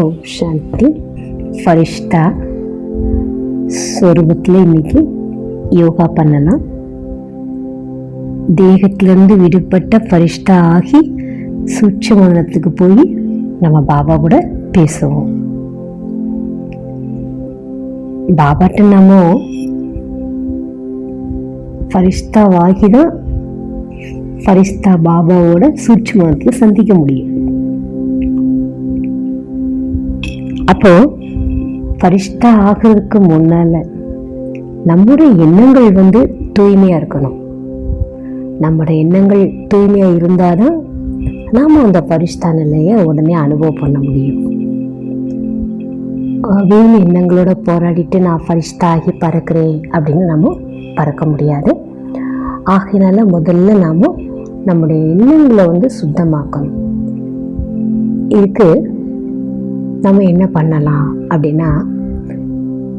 ஓம் சாந்தி. ஃபரிஷ்தா சொரூபத்தில் இன்னைக்கு யோகா பண்ணலாம். தேகத்திலிருந்து விடுபட்ட ஃபரிஷ்தா ஆகி சூட்சுமனத்துக்கு போய் நம்ம பாபா கூட பேசுவோம். பாபாட்ட நம்ம ஃபரிஷ்தாவாகி தான் ஃபரிஷ்தா பாபாவோட சூட்சுமத்தில் சந்திக்க முடியும். அப்போ ஃபரிஷ்தா ஆகிறதுக்கு முன்னால நம்முடைய எண்ணங்கள் தூய்மையா இருக்கணும். நம்முடைய எண்ணங்கள் தூய்மையா இருந்தாதான் நாம அந்த ஃபரிஷ்தா நிலையை உடனே அனுபவம் பண்ண முடியும். வீண் எண்ணங்களோட போராடிட்டு நான் ஃபரிஷ்தா ஆகி பறக்கிறேன் அப்படின்னு நம்ம பறக்க முடியாது. ஆகையினால முதல்ல நாம நம்முடைய எண்ணங்களை சுத்தமாக்கணும். இதுக்கு நம்ம என்ன பண்ணலாம் அப்படின்னா,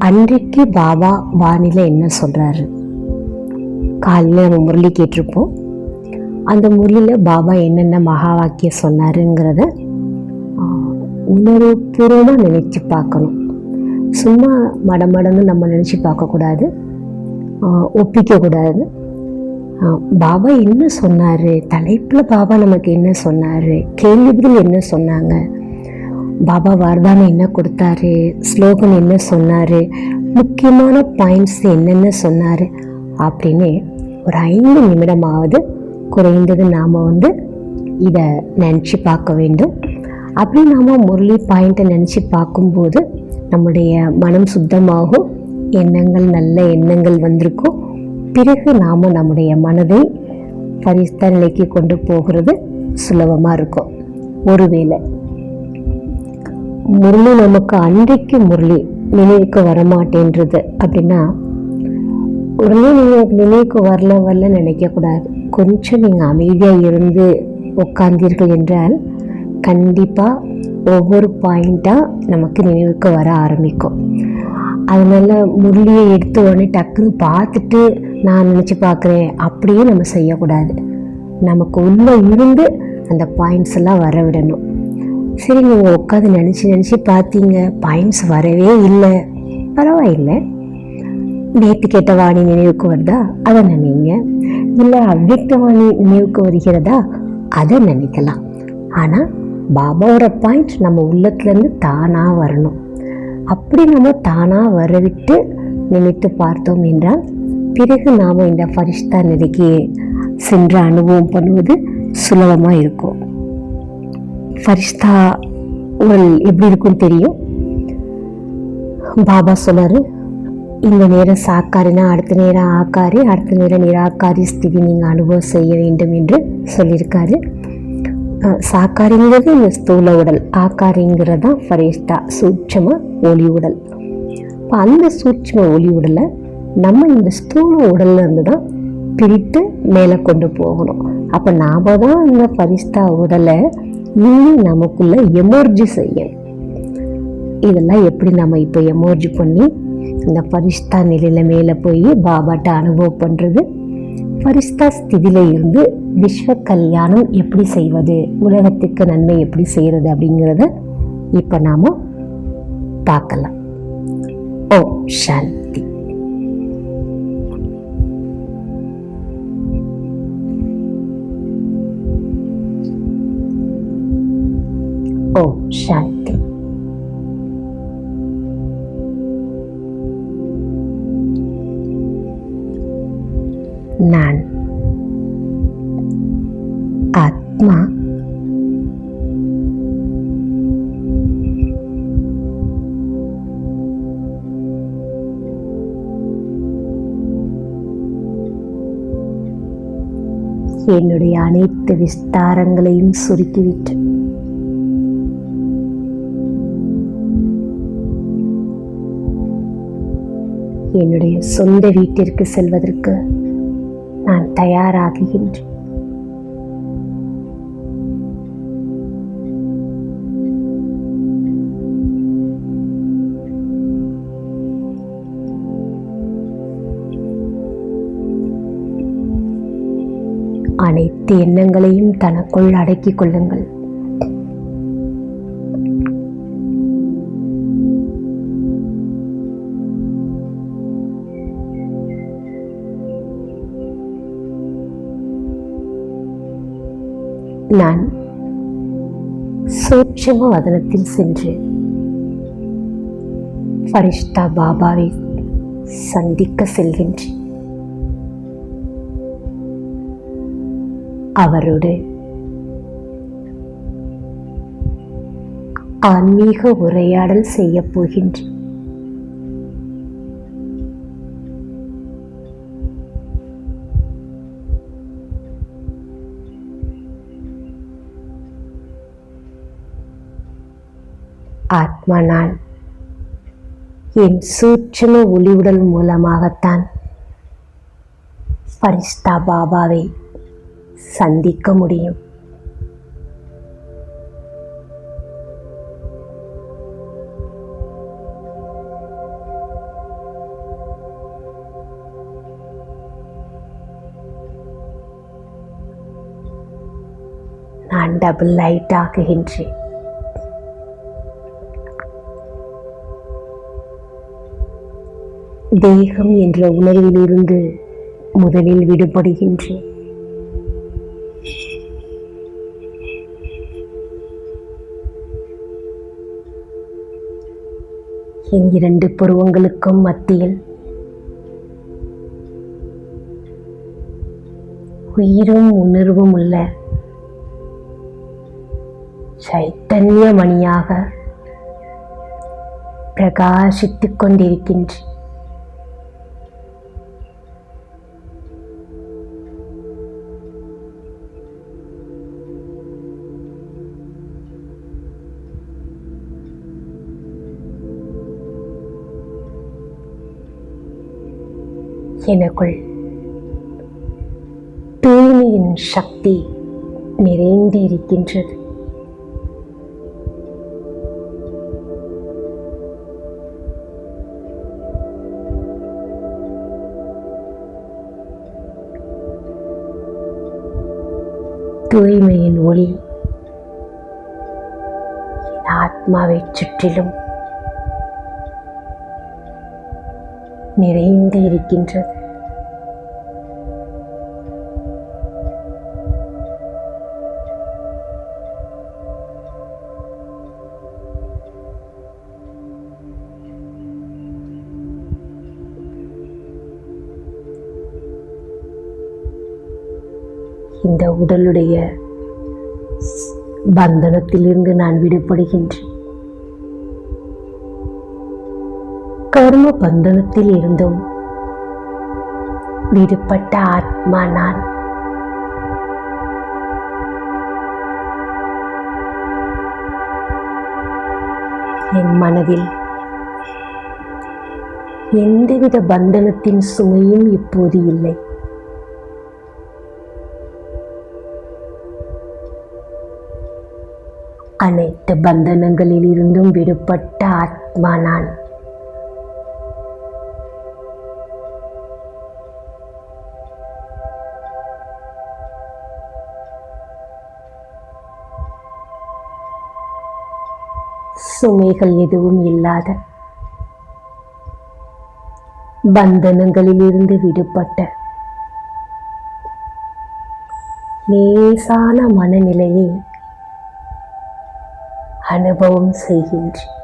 அன்றைக்கு பாபா வானிலை என்ன சொல்றாரு, காலையில் நம்ம முரளி கேட்டிருப்போம். அந்த முரளியில் பாபா என்னென்ன மகா வாக்கியம் சொன்னாருங்கிறத உணர்வுபூர்வமாக நினைச்சு பார்க்கணும். சும்மா மடமடன்னு நம்ம நினச்சி பார்க்கக்கூடாது, ஒப்பிக்கக்கூடாது. பாபா என்ன சொன்னார், தலைப்பில் பாபா நமக்கு என்ன சொன்னார், கேள்விகள் என்ன சொன்னாங்க, பாபா வரதானம் என்ன கொடுத்தாரு, ஸ்லோகன் என்ன சொன்னார், முக்கியமான பாயிண்ட்ஸ் என்னென்ன சொன்னார் அப்படின்னு ஒரு 5 நிமிடமாவது குறைந்தது நாம் இதை நினச்சி பார்க்க வேண்டும். அப்படி நாம் முரளி பாயிண்ட்டை நினச்சி பார்க்கும்போது நம்முடைய மனம் சுத்தமாகும், எண்ணங்கள் நல்ல எண்ணங்கள் வந்திருக்கும். பிறகு நாம் நம்முடைய மனதை ஃபரிஷ்தா நிலைக்கு கொண்டு போகிறது சுலபமாக இருக்கும். ஒருவேளை முரளி நமக்கு அன்றைக்கு முரளி நினைவுக்கு வரமாட்டேன்றது அப்படின்னா, உடனே நீங்கள் நினைவுக்கு வரல நினைக்கக்கூடாது. கொஞ்சம் நீங்கள் அமைதியாக இருந்து உட்கார்ந்தீர்கள் என்றால் கண்டிப்பாக ஒவ்வொரு பாயிண்ட்டாக நமக்கு நினைவுக்கு வர ஆரம்பிக்கும். அதனால் முரளியை எடுத்த உடனே டக்குன்னு பார்த்துட்டு நான் நினச்சி பார்க்குறேன் அப்படியே நம்ம செய்யக்கூடாது. நமக்கு உள்ளே இருந்து அந்த பாயிண்ட்ஸ் எல்லாம் வர விடணும். சரி, நீங்கள் உட்காந்து நினச்சி பார்த்தீங்க, பாயிண்ட்ஸ் வரவே இல்லை, பரவாயில்லை. நேற்று கேட்ட வாணி நினைவுக்கு வருதா, அதை நினைங்க. இல்லை அவ்வியக்த வாணி நினைவுக்கு வருகிறதா, அதை நினைக்கலாம். ஆனால் பாபாவோட பாயிண்ட் நம்ம உள்ளத்துலேருந்து தானாக வரணும். அப்படி நம்ம தானாக வரவிட்டு நினைத்து பார்த்தோம் என்றால் பிறகு நாம் இந்த ஃபரிஷ்தா நிலைக்கு சென்று அனுபவம் பண்ணுவது சுலபமாக இருக்கும். ஃபரிஷ்தா உடல் எப்படி இருக்குன்னு தெரியும். பாபா சொன்னார், இந்த நேரம் சாக்காரினா அடுத்த நேரம் ஆக்காரி, அடுத்த நேரம் நிராகாரி ஸ்திதி நீங்கள் அனுபவம் செய்ய வேண்டும் என்று சொல்லியிருக்காரு. சாக்காரிங்கிறது இந்த ஸ்தூல உடல், ஆக்காரிங்கிறது தான் ஃபரிஷ்தா சூட்சம ஒளி உடல். இப்போ அந்த சூட்சம ஒளி உடலை நம்ம இந்த ஸ்தூல உடல்ல இருந்து தான் பிரித்து மேலே கொண்டு போகணும். அப்போ நாம தான் இந்த ஃபரிஷ்தா உடலை இன்னும் நமக்குள்ள எமர்ஜி செய்யணும். இதெல்லாம் எப்படி நம்ம இப்போ எமர்ஜி பண்ணி இந்த ஃபரிஷ்தா நிலையில மேலே போய் பாபாட்ட அனுபவம் பண்ணுறது, ஃபரிஷ்தா ஸ்திதியில இருந்து விஸ்வ கல்யாணம் எப்படி செய்வது, உலகத்துக்கு நன்மை எப்படி செய்கிறது அப்படிங்கிறத இப்போ நாம் பார்க்கலாம். ஓம் சாந்தி. ஓம் சாந்தி. நான் ஆத்மா என்னுடைய அனைத்து விஸ்தாரங்களையும் சுருக்கிவிட்டு என்னுடைய சொந்த வீட்டிற்கு செல்வதற்கு நான் தயாராகுகின்றேன். அனைத்து எண்ணங்களையும் தனக்குள் அடக்கிக் கொள்ளுங்கள். நான் சூட்சும வதனத்தில் சென்று ஃபரிஷ்தா பாபாவை சந்திக்க செல்கின்றேன். அவரோடு ஆன்மீக உரையாடல் செய்ய போகின்றேன். ஆத்மா நான் என் சூட்சும ஒளிவுடல் மூலமாகத்தான் ஃபரிஷ்தா பாபாவை சந்திக்க முடியும். நான் டபுள் லைட் ஆகுகின்றேன். தேகம் என்ற உணர்விலிருந்து முதலில் விடுபடுகின்றேன். என் இரண்டு புருவங்களுக்கும் மத்தியில் உயிரும் உணர்வும் உள்ள சைத்தன்ய மணியாக பிரகாசித்துக் கொண்டிருக்கின்றேன். எனக்குள் தூய்மையின் சக்தி நிறைந்து இருக்கின்றது. தூய்மையின் ஒளி என் ஆத்மாவை சுற்றிலும் நிறைந்து இருக்கின்றது. இந்த உடலுடைய பந்தனத்திலிருந்து நான் விடுபடுகின்றேன். கர்ம பந்தனத்தில் இருந்தும் விடுபட்ட ஆத்மா நான். என் மனதில் எந்தவித பந்தனத்தின் சுமையும் இப்போது இல்லை. அனைத்து பந்தனங்களில் இருந்தும் விடுபட்ட ஆத்மா நான். சுமைகள் எதுவும் இல்லாத, பந்தனங்களிலிருந்து விடுபட்ட லேசான மனநிலையை அனுபவம் செய்கின்றேன்.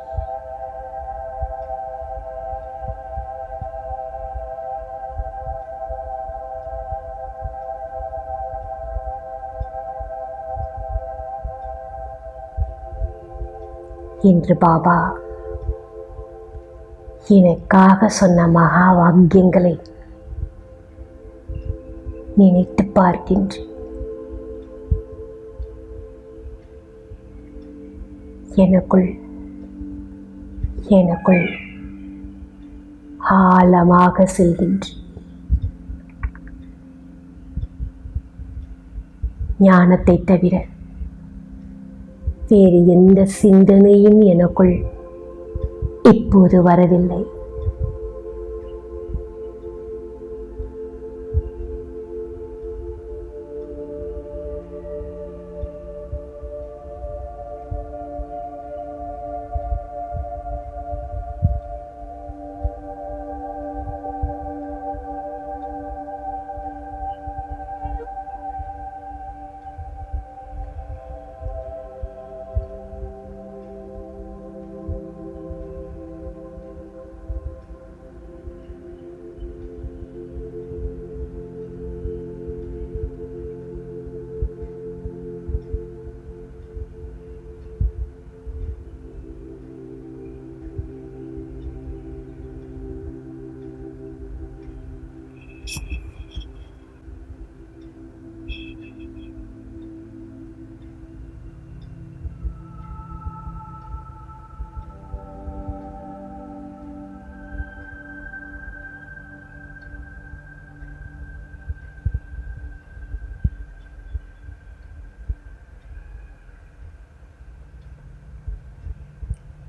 இன்று பாபா எனக்காக சொன்ன மகா வாக்கியங்களை நினைத்து பார்க்கின்றேன். எனக்குள் ஆழமாக செல்கின்றேன். ஞானத்தை தவிர வேறு எந்த சிந்தனையும் எனக்குள் இப்போது வரவில்லை.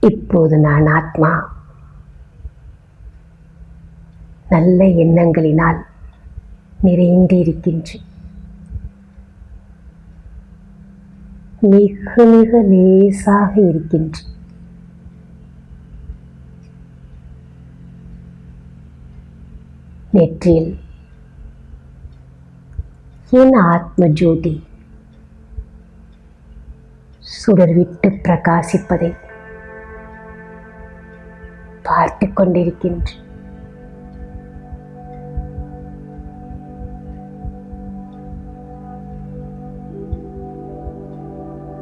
இப்போது நான் ஆத்மா நல்ல எண்ணங்களினால் நிறைந்து இருக்கின்றேன். மிக மிக லேசாக இருக்கின்றேன். நெற்றியில் என் ஆத்ம ஜோதி சுடர்விட்டு பிரகாசிப்பதை பார்த்து கொண்டிருக்கின்றேன்.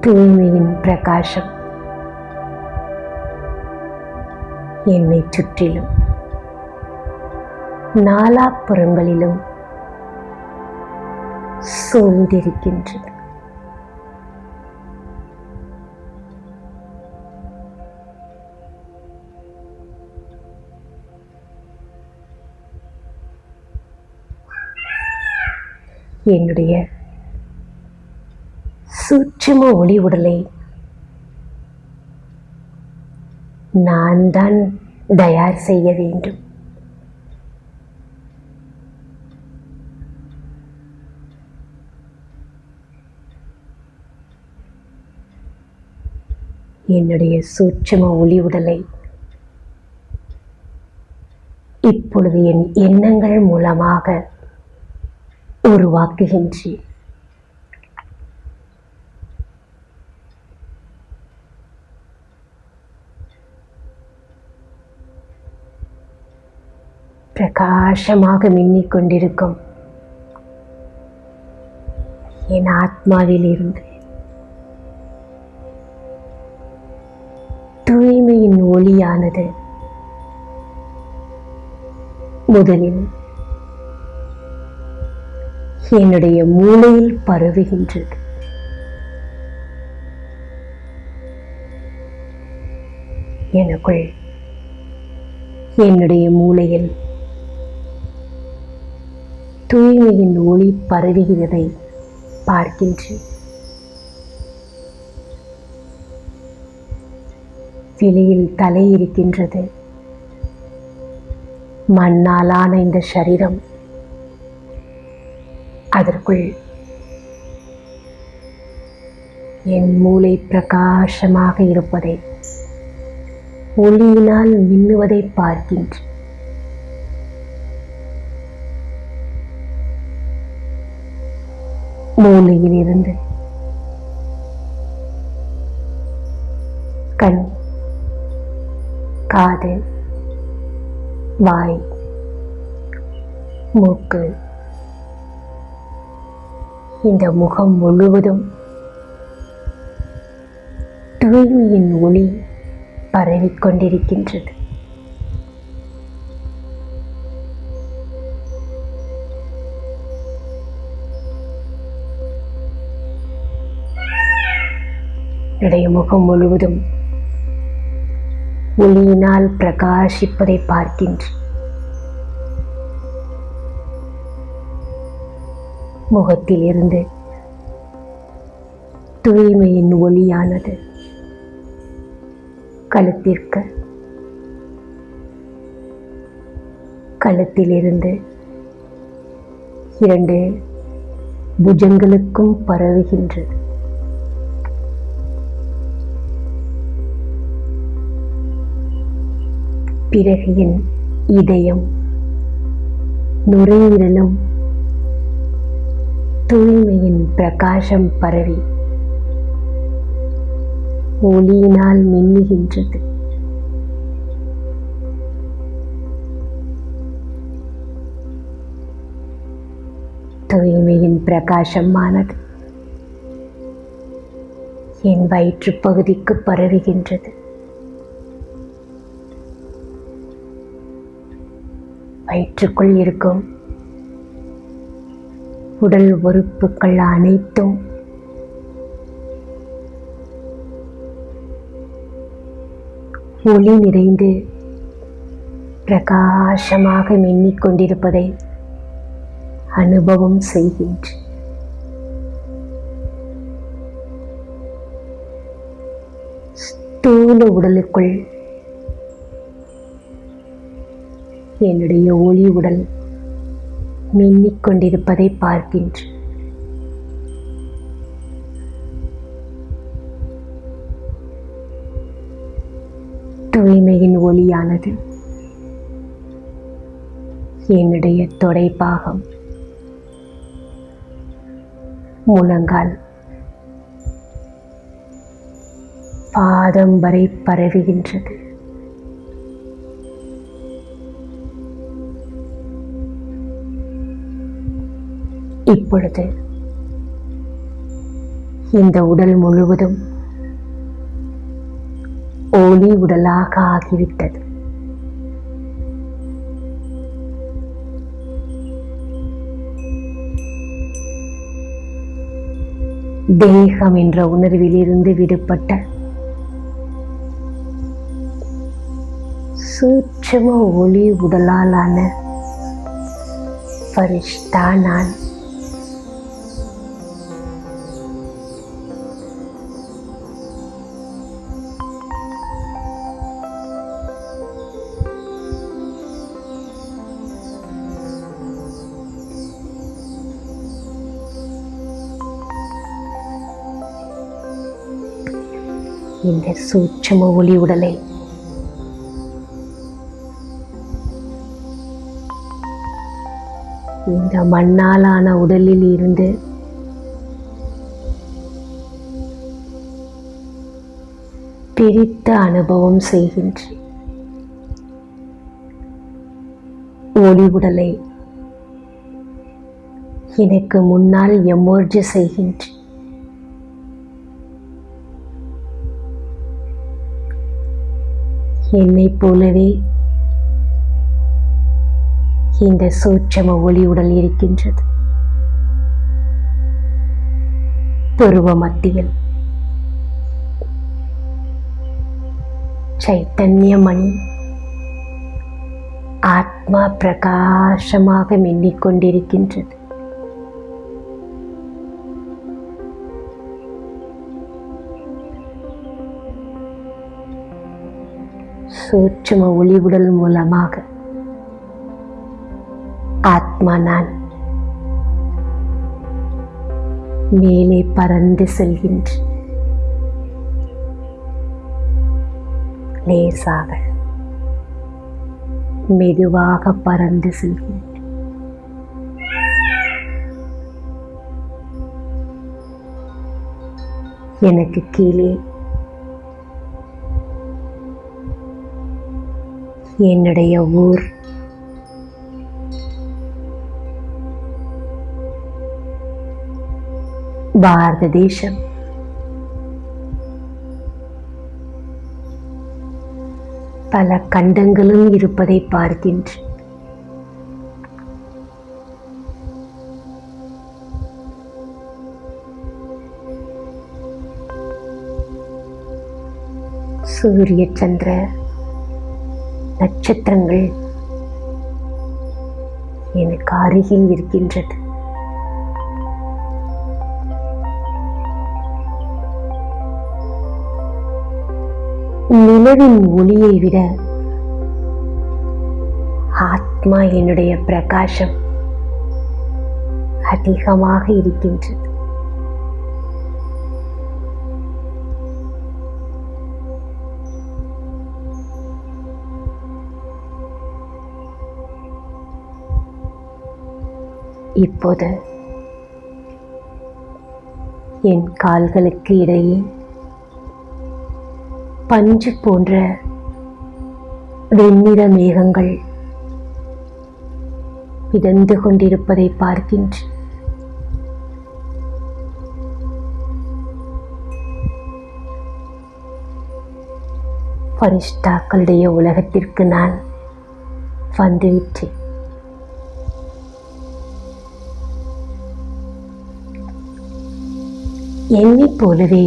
தூய்மையின் பிரகாசம் என்னை சுற்றிலும் நாலாப்புறங்களிலும் சூழ்ந்திருக்கின்றது. என்னுடைய சூட்சும ஒளி உடலை நான் தான் தயார் செய்ய வேண்டும். என்னுடைய சூட்சும ஒளி உடலை இப்பொழுது என் எண்ணங்கள் மூலமாக உருவாக்குகின்றேன். பிரகாசமாக மின்னிக் கொண்டிருக்கும் என் ஆத்மாவில் இருந்து தூய்மையின் ஒளியானது முதலில் என்னுடைய மூளையில் பரவுகின்றது. எனக்குள் என்னுடைய மூளையில் தூய்மையின் ஒளி பரவுகிறதை பார்க்கின்றேன். வெளியில் தலை இருக்கின்றது. மண்ணாலான இந்த சரீரம், அதற்குள் என் மூளை பிரகாசமாக இருப்பதை, ஒளியினால் மின்னுவதை பார்க்கின்றேன். மூளையில் இருந்து கண், காது, வாய், மூக்கு, இந்த முகம் முழுவதும் தூய்மையின் ஒளி பரவிக்கொண்டிருக்கின்றது. என்னுடைய முகம் முழுவதும் ஒளியினால் பிரகாசிப்பதை பார்க்கின்றேன். முகத்தில் இருந்து தூய்மையின் ஒளியானது கழுத்திற்கு, கழுத்திலிருந்து 2 புஜங்களுக்கும் பரவுகின்றது. பிறகு என் இதயம், நுரையீரலும் தூய்மையின் பிரகாசம் பரவி ஒளியினால் மின்னுகின்றது. தூய்மையின் பிரகாசமானது என் வயிற்று பகுதிக்கு பரவுகின்றது. வயிற்றுக்குள் இருக்கும் உடல் உறுப்புகள் அனைத்தும் ஒளி நிறைந்து பிரகாசமாக மின்னிக் கொண்டிருப்பதை அனுபவம் செய்கின்றேன். ஸ்தூல உடலுக்குள் என்னுடைய ஒளி உடல் மின்னிக் கொண்டிருப்பதை பார்க்கின்றேன். தூய்மையின் ஒளியானது என்னுடைய தொடைப்பாகம், முழங்கால், பாதம் வரை பரவுகின்றது. இப்பொழுது இந்த உடல் முழுவதும் ஒளி உடலாக ஆகிவிட்டது. தேகம் என்ற உணர்விலிருந்து விடுபட்ட சூட்சும ஒளி உடலாலான ஃபரிஷ்தா நான். இந்த சூட்சும ஒளி உடலை இந்த மண்ணாலான உடலில் இருந்து பிரித்து அனுபவம் செய்கின்றேன். ஒளி உடலை எனக்கு முன்னால் எமர்ஜ் செய்கின்றேன். என்னைப் போலவே இந்த சூட்சும ஒளி உடல் இருக்கின்றது. புருவ மத்தியில் சைத்தன்யமணி ஆத்மா பிரகாசமாக மின்னிக் கொண்டிருக்கின்றது. சூட்சும ஒளி உடல் மூலமாக ஆத்மா நான் மேலே பறந்து செல்கின்றேன். லேசாக மெதுவாக பறந்து செல்கின்றேன். எனக்கு கீழே என்னுடைய ஊர், பாரத தேசம், பல கண்டங்களும் இருப்பதை பார்க்கின்றேன். சூரிய சந்திர நட்சத்திரங்கள் எனக்கு அருகில் இருக்கின்றது. நிலவின் ஒளியை விட ஆத்மா என்னுடைய பிரகாசம் அதிகமாக இருக்கின்றது. இப்போது என் கால்களுக்கு இடையே பஞ்சு போன்ற வெண்ணிற மேகங்கள் மிதந்து கொண்டிருப்பதை பார்க்கின்றேன். ஃபரிஷ்தாக்களுடைய உலகத்திற்கு நான் வந்துவிட்டேன். என்னைப் போலவே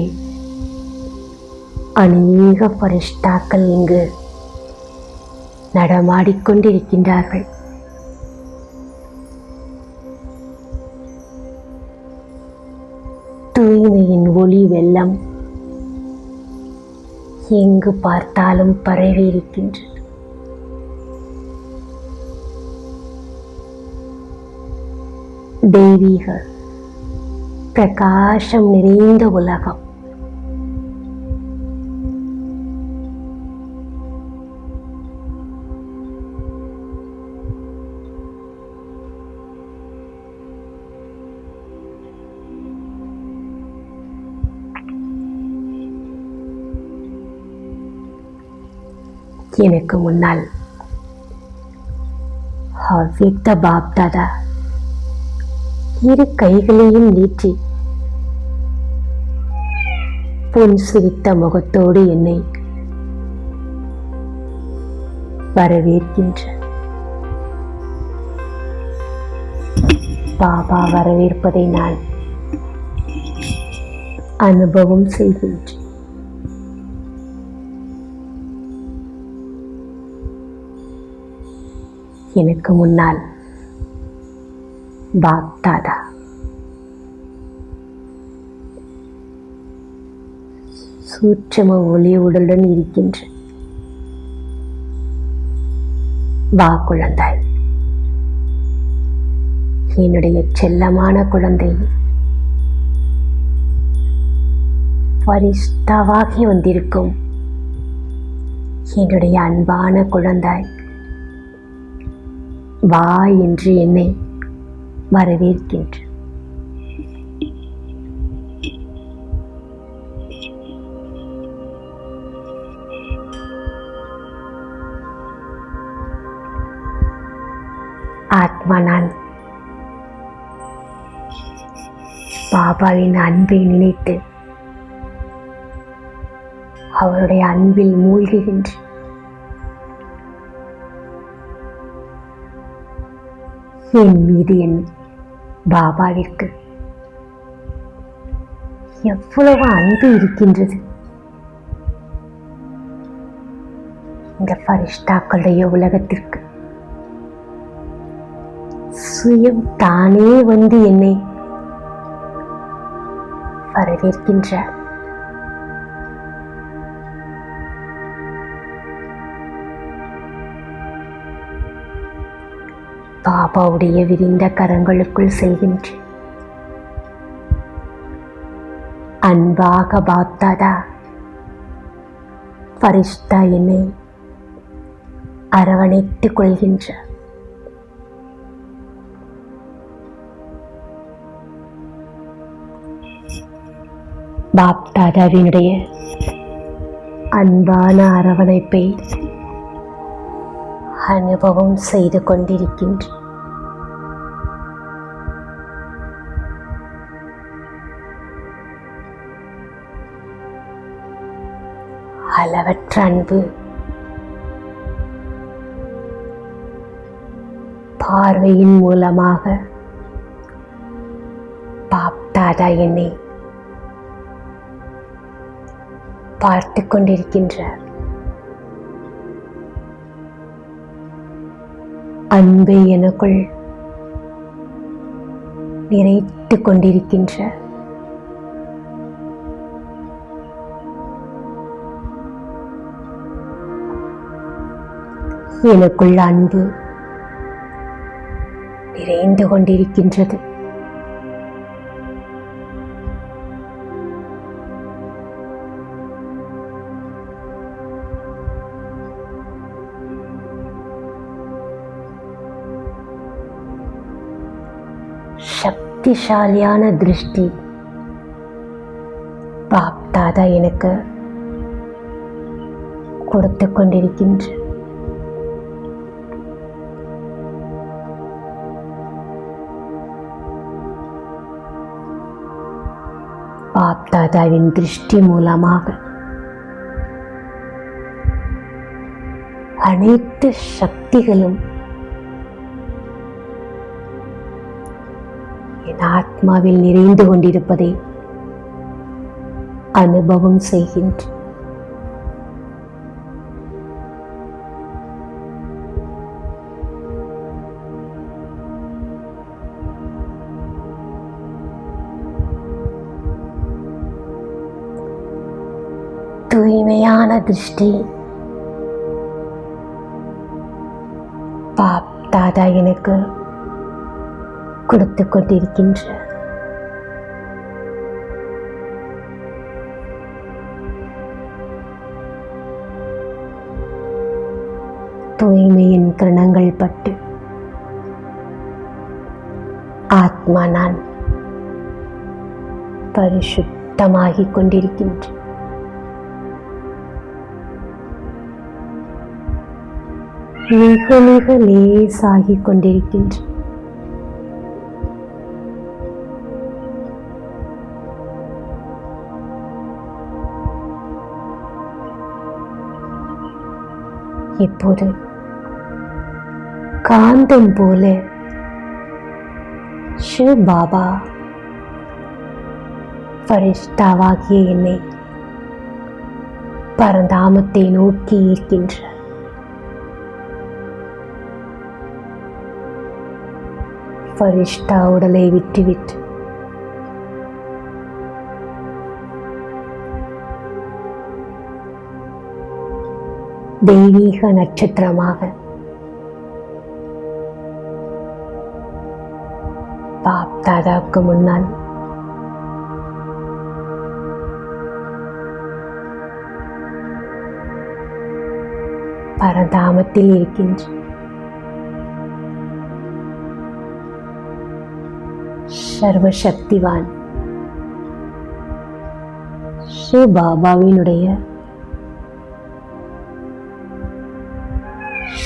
அநேக ஃபரிஷ்தாக்கள் இங்கு நடமாடிக்கொண்டிருக்கின்றார்கள். தூய்மையின் ஒளி வெள்ளம் எங்கு பார்த்தாலும் பரவி இருக்கின்றது. தெய்வீக பிரகாசம் நிறைந்த உலகம். எனக்கு முன்னால் அவ்வியக்த பாப்தாதா இரு கைகளையும் நீட்டி புன் சிரித்த முகத்தோடு என்னை வரவேற்கின்ற பாபா வரவேற்பதை நான் அனுபவம் செய்கின்றேன். எனக்கு முன்னால் பாப்தாதா சூட்சும ஒளியுடன் இருக்கின்ற வா குழந்தாய், என்னுடைய செல்லமான குழந்தை, பரிஷ்டாவாகி வந்திருக்கும் என்னுடைய அன்பான குழந்தாய், வா என்று என்னை வரவேற்கின்ற ஆத்மா நான் பாபாவின் அன்பை நினைத்து அவருடைய அன்பில் மூழ்குகின்ற என் மீது என் பாபாவிற்கு எவ்வளவு அன்பு இருக்கின்றது. இந்த பரிஷ்டாக்களுடைய உலகத்திற்கு சுயம் தானே வந்து என்னை வரவேற்கின்றார். பாபாவுடைய விரிந்த கரங்களுக்குள் செல்கின்றேன். அன்பாக பாப்தாதா பரிஷ்டா என்னை அரவணைத்துக் கொள்கின்றார். பாப்தாதாவினுடைய அன்பான அரவணைப்பை அனுபவம் செய்து கொண்டிருக்கின்ற அளவற்ற அன்பு பார்வையின் மூலமாக பாப்தாதா என்னை பார்த்து கொண்டிருக்கின்றார். அன்பை எனக்குள் நிறைத்து கொண்டிருக்கின்றார். எனக்குள் அன்பு நிறைந்து கொண்டிருக்கின்றது. சக்திசாலியான திருஷ்டி பாப்தாதா எனக்கு கொடுத்து கொண்டிருக்கின்ற பாப்தாதாவின் திருஷ்டி மூலமாக அனைத்து சக்திகளும் என் ஆத்மாவில் நிறைந்து கொண்டிருப்பதை அனுபவம் செய்கின்றேன். தூய்மை கருணையான திருஷ்டி பாப் தாதா எனக்கு கொடுத்து கொண்டிருக்கின்ற தூய்மையின் கிரணங்கள் பட்டு ஆத்மா நான் பரிசுத்தமாகிக் கொண்டிருக்கின்றேன். மிக மிக லேசாகிக் கொண்டிருக்கின்றேன். இப்போது காந்தம் போல சிவ பாபா ஃபரிஷ்தாவாகிய என்னை பரந்தாமத்தை நோக்கி இருக்கின்ற ஃபரிஷ்தா உடலை விட்டுவிட்டு தெய்வீக நட்சத்திரமாக பாப் தாதாவுக்கு முன்னால் பரந்தாமத்தில் இருக்கின்ற சர்வசக்திவான் ஸ்ரீ பாபாவினுடைய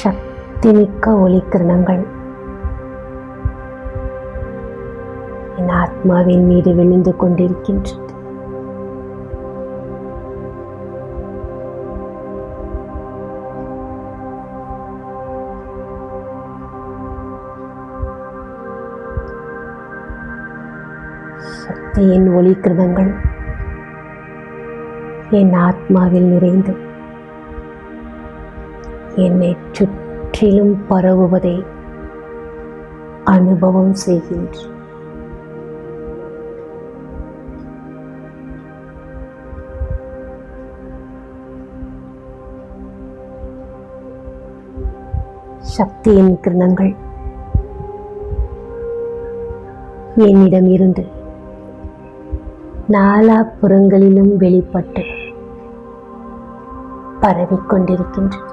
சக்திமிக்க ஒளிக்கிரணங்கள் என் ஆத்மாவின் மீது விழுந்து கொண்டிருக்கின்றது. சக்தியின் ஒளிக்கிரணங்கள் என் ஆத்மாவில் நிறைந்து என்னை சுற்றிலும் பரவுவதை அனுபவம் செய்கின்றேன். சக்தியின் கிரணங்கள் என்னிடம் இருந்து நாலாபுறங்களிலும் வெளிப்பட்டு பரவிக்கொண்டிருக்கின்றன.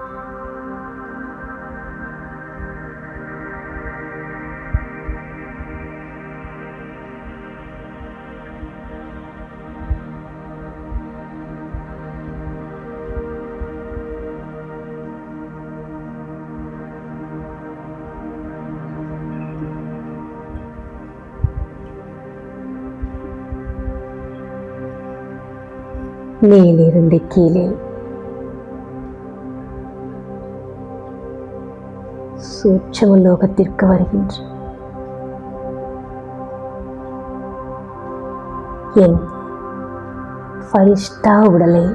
மேலிருந்து கீழே சூட்சும லோகத்திற்கு வருகின்ற என் ஃபரிஷ்தா உடலை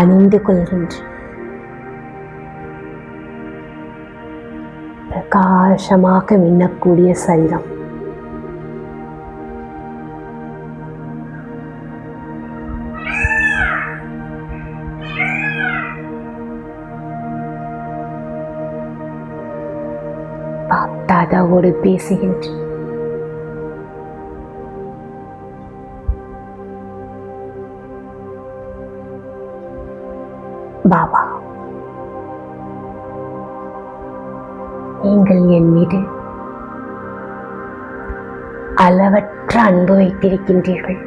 அணிந்து கொள்கின்ற பிரகாசமாக மின்னக்கூடிய சரீரம் தாதாவோடு பேசுகின்ற பாபா, நீங்கள் என் மீது அளவற்ற அன்பு வைத்திருக்கின்றீர்கள்.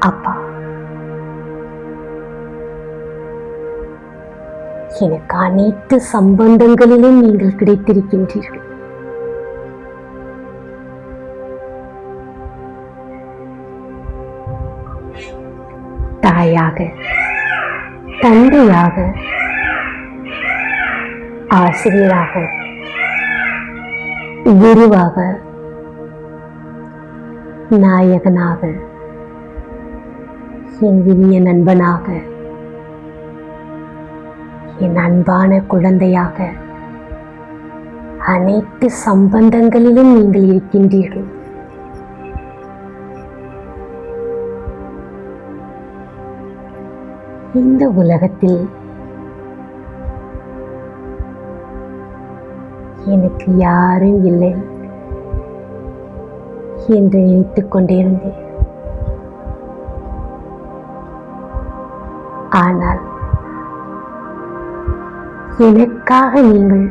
அப்பா, எனக்கு அனைத்து சம்பந்தங்களிலும் நீங்கள் கிடைத்திருக்கின்றீர்கள். தாயாக, தந்தையாக, ஆசிரியராக, குருவாக, நாயகனாக, என் இனிய நண்பனாக, என் அன்பான குழந்தையாக அனைத்து சம்பந்தங்களிலும் நீங்கள் இருக்கின்றீர்கள். இந்த உலகத்தில் எனக்கு யாரும் இல்லை என்று நினைத்துக் கொண்டிருந்தேன். ஆனால் எனக்காக நீங்கள்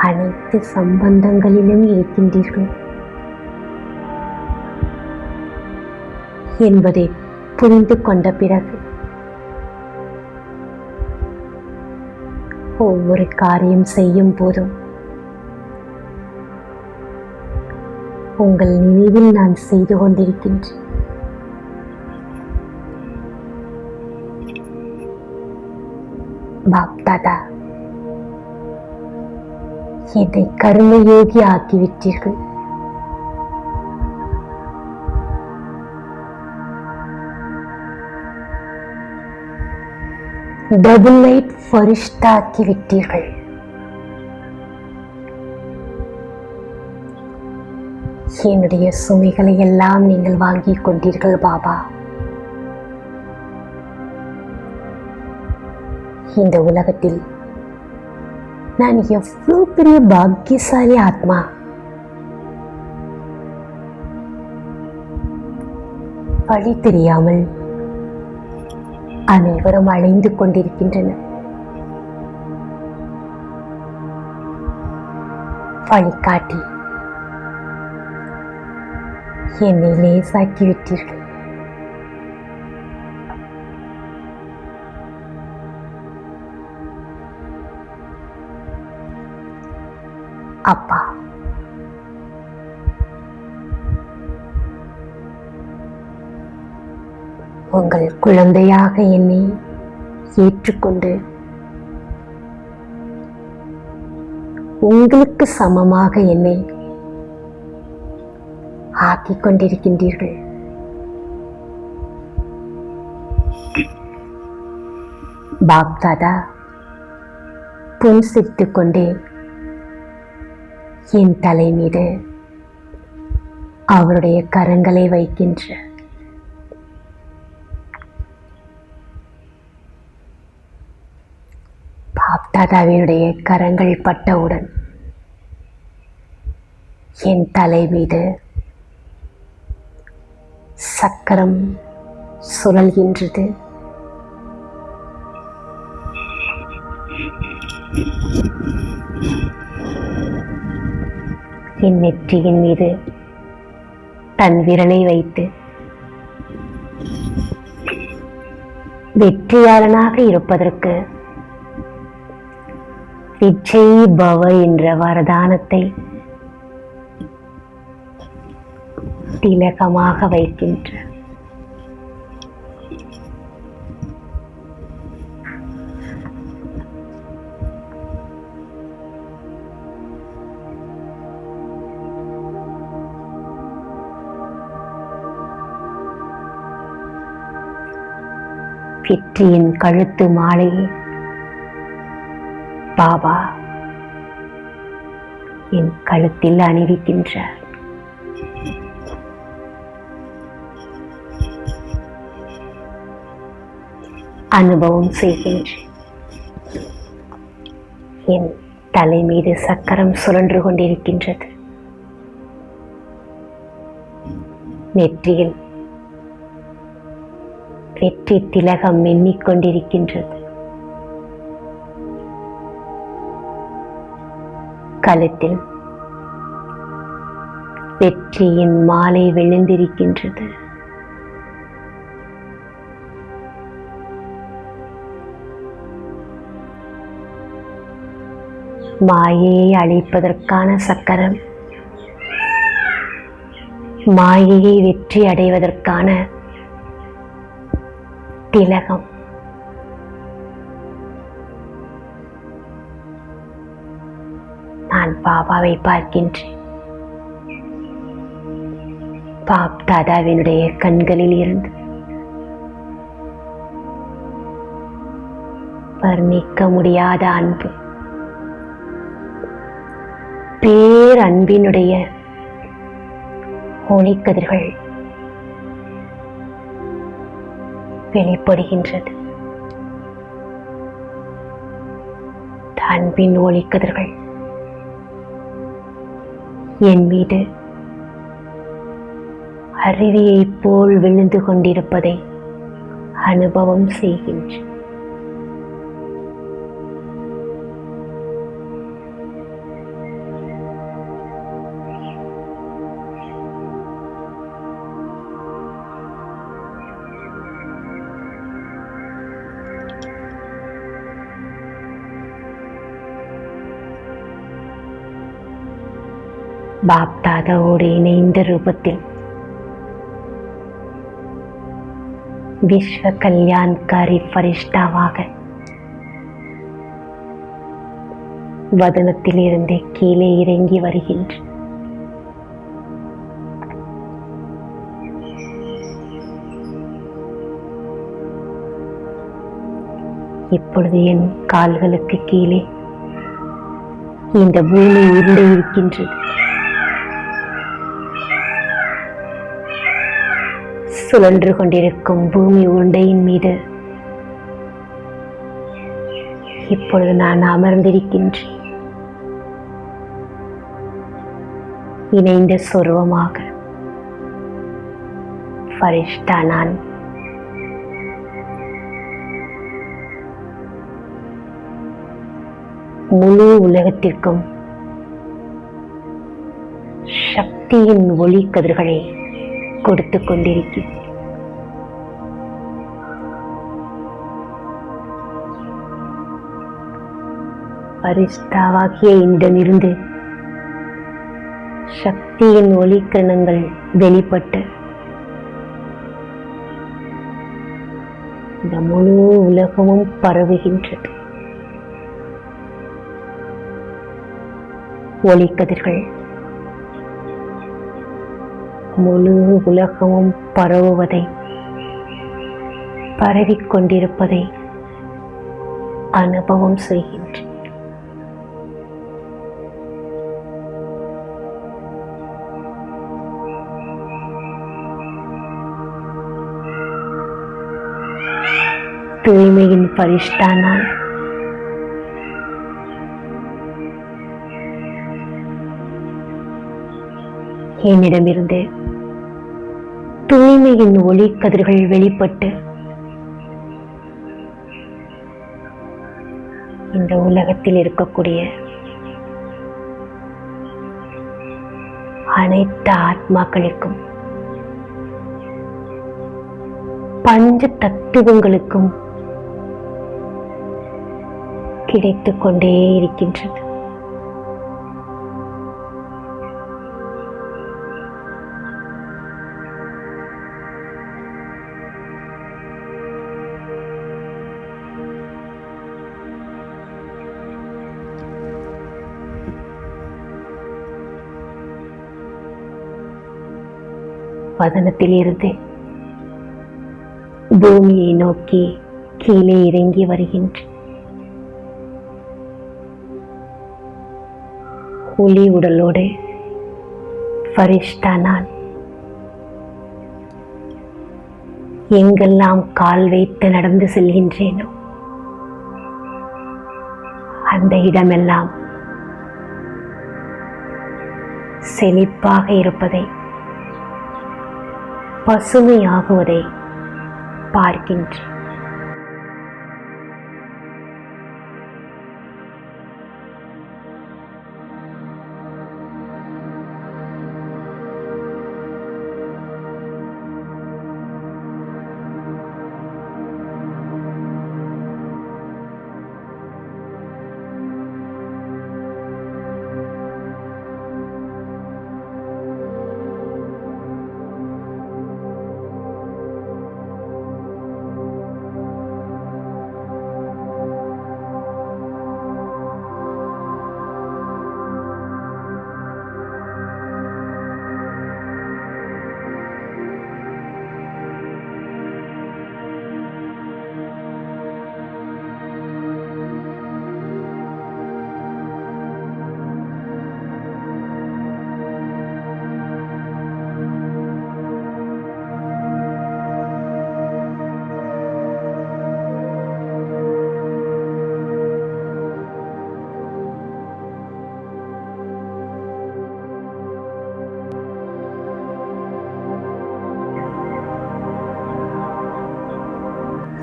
அனைத்து சம்பந்தங்களிலும் இருக்கின்றீர்கள் என்பதை புரிந்து கொண்ட பிறகு ஒவ்வொரு காரியம் செய்யும் போதும் உங்கள் நினைவில் நான் செய்து கொண்டிருக்கின்றேன். பாப் தாதா, என்னை கர்மயோகி ஆக்கிவிட்டீர்கள். டபுள் லைட் ஃபரிஷ்தா ஆக்கிவிட்டீர்கள். என்னுடைய சுமைகளை எல்லாம் நீங்கள் வாங்கிக் கொண்டீர்கள் பாபா. இந்த உலகத்தில் நான் எவ்வளவு பெரிய பாக்கியசாலி ஆத்மா. வழி தெரியாமல் அனைவரும் அலைந்து கொண்டிருக்கின்றனர். வழிகாட்டி என்னை லேசாக்கி விட்டீர்கள். அப்பா, உங்கள் குழந்தையாக என்னை ஏற்றுக்கொண்டு உங்களுக்கு சமமாக என்னை ஆக்கிக் கொண்டிருக்கின்றீர்கள். பாப் தாதா புன்சித்துக் கொண்டே என் தலை மீது அவருடைய கரங்களை வைக்கின்ற பாப் தாதாவினுடைய கரங்கள் பட்டவுடன் என் தலை மீது சக்கரம் சுழல்கின்றது. என் நெற்றியின் மீது தன் விரலை வைத்து வெற்றியாளனாக இருப்பதற்கு விஜய் பவ என்ற வரதானத்தை திலகமாக வைக்கின்ற வெற்றியின் கழுத்து மாலையை பாபா என் கழுத்தில் அணிவிக்கின்றார். அனுபவம் செய்கின்றேன். என் தலை மீது சக்கரம் சுழன்று கொண்டிருக்கின்றது. நெற்றியில் வெற்றி திலகம் எண்ணிக்கொண்டிருக்கின்றது. கழுத்தில் வெற்றியின் மாலை விழுந்திருக்கின்றது. மாயையை அழிப்பதற்கான சக்கரம், மாயையை வெற்றி அடைவதற்கான திலகம். நான் பாபாவை பார்க்கின்றேன். பாப் தாதாவினுடைய கண்களில் இருந்து வர்ணிக்க முடியாத அன்பு, பேரன்பினுடைய ஒளிக்கதிர்கள் வெளிப்படுகின்றது. அன்பின் ஒளிக்கதிர்கள் என் மீது அருவியைப் போல் விழுந்து கொண்டிருப்பதை அனுபவம் செய்கின்றேன். பாப் தாதாவோடு இணைந்த ரூபத்தில் விஸ்வ கல்யாண்காரி ஃபரிஷ்டாவாக வதனத்திலிருந்து கீழே இறங்கி வருகின்றேன். இப்பொழுது என் கால்களுக்கு கீழே இந்த பூமி உருண்டை இருக்கின்றது. சுழன்று கொண்டிருக்கும் பூமி உருண்டையின் மீது இப்பொழுது நான் அமர்ந்திருக்கின்றேன். இணைந்த சொருவமாக ஃபரிஷ்டா நான். முழு உலகத்திற்கும் சக்தியின் ஒளி கதிர்களை கொடுத்து கொண்டிருக்கிறேன். ஃபரிஷ்டாவாகிய என்னிடமிருந்து சக்தியின் ஒளிக்கிரணங்கள் வெளிப்பட்டு இந்த முழு உலகமும் பரவுகின்றது. ஒளிக்கதிர்கள் முழு உலகமும் பரவுவதை, பரவிக்கொண்டிருப்பதை அனுபவம் செய்கின்றேன். தூய்மையின் ஃபரிஷ்டா நான். என்னிடமிருந்து தூய்மையின் ஒளி கதிர்கள் வெளிப்பட்டு இந்த உலகத்தில் இருக்கக்கூடிய அனைத்து ஆத்மாக்களுக்கும், பஞ்ச தத்துவங்களுக்கும் கிடைத்துக் கொண்டே இருக்கின்றது. வதனத்திலிருந்து பூமியை நோக்கி கீழே இறங்கி வருகின்றேன். ஒளி உடலோடு ஃபரிஷ்டா நான். எங்கெல்லாம் கால் வைத்து நடந்து செல்கின்றேனோ அந்த இடமெல்லாம் செழிப்பாக இருப்பதை, பசுமையாகுவதை பார்க்கின்றேன்.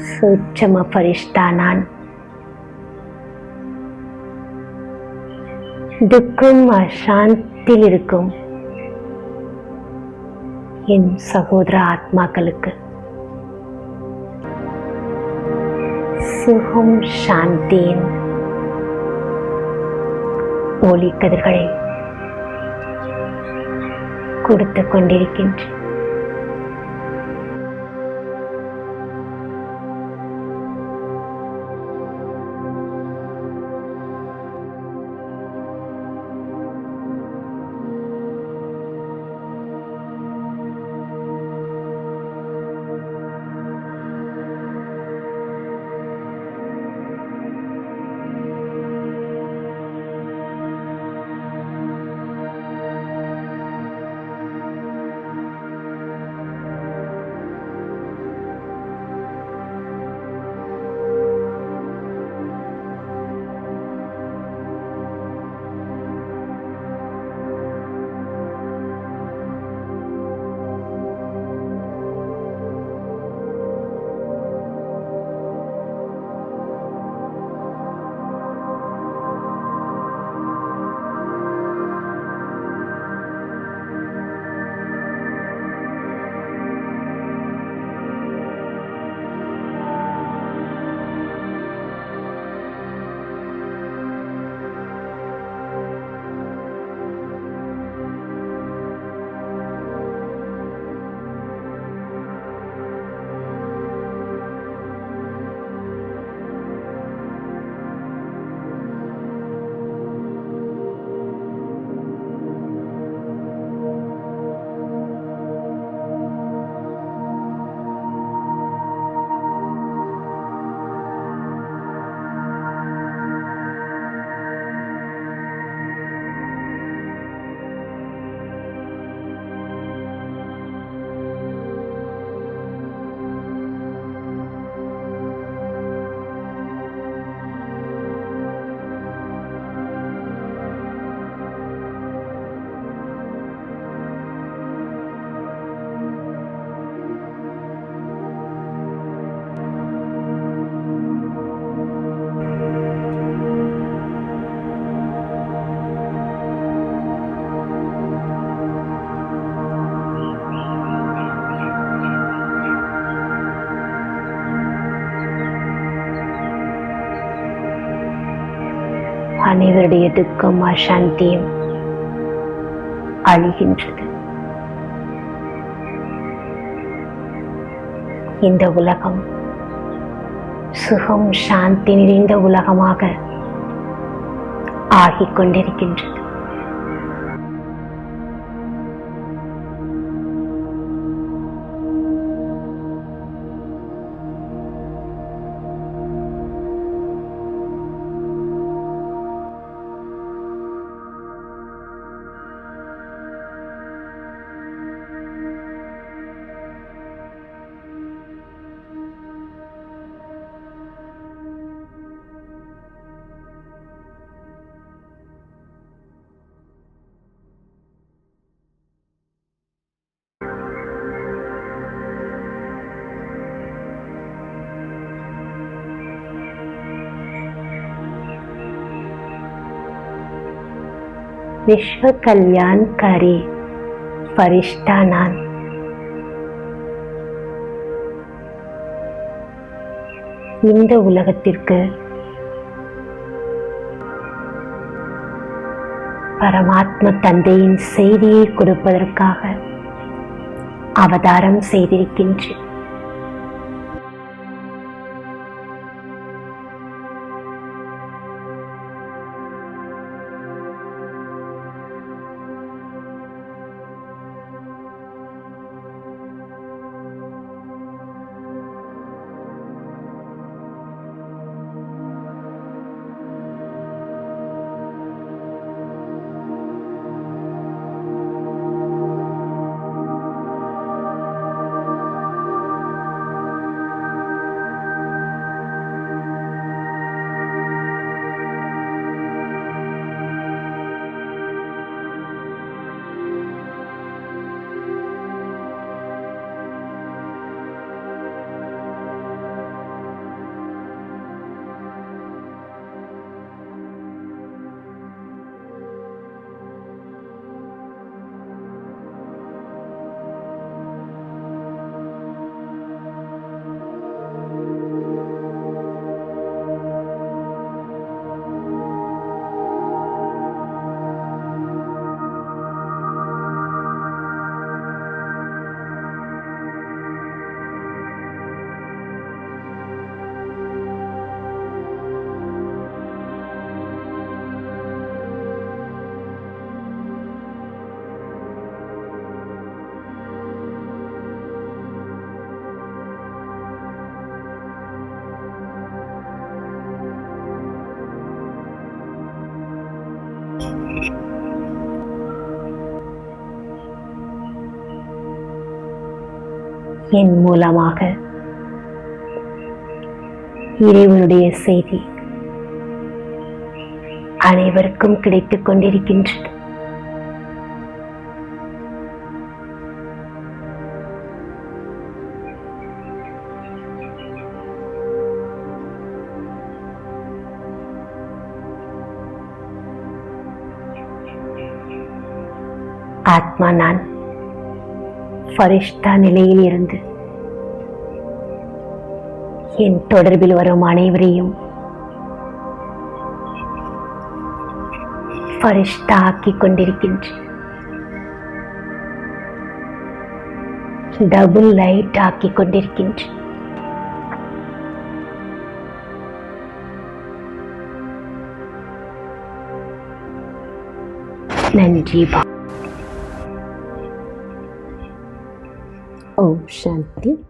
சூட்சம ஃபரிஷ்தா நான். துக்கம் அசாந்தியில் இருக்கும் என் சகோதர ஆத்மாக்களுக்கு சுகம் சாந்தியின் ஒளி கதிர்களை கொடுத்து கொண்டிருக்கின்றேன். அனைவருடைய துக்கம் அசாந்தியும் அழிகின்றது. இந்த உலகம் சுகம் சாந்தி நிறைந்த உலகமாக ஆகிக் கொண்டிருக்கின்றது. विश्व कल्याणकारी फरिश्ता நான். இந்த உலகத்திற்கு பரமாத்ம தந்தையின் செய்தியை கொடுப்பதற்காக அவதாரம் செய்திருக்கின்றேன். என் மூலமாக இறைவனுடைய செய்தி அனைவருக்கும் கிடைத்துக் கொண்டிருக்கின்றது. ஆத்மா நான் ஃபரிஷ்தா நிலையில் இருந்து என் தொடர்பில் வரும் அனைவரையும் ஃபரிஷ்தா ஆக்கிக் கொண்டிருக்கின்றேன். டபுள் லைட் ஆக்கிக் கொண்டிருக்கின்றேன். நன்றி. ஓம் சாந்தி.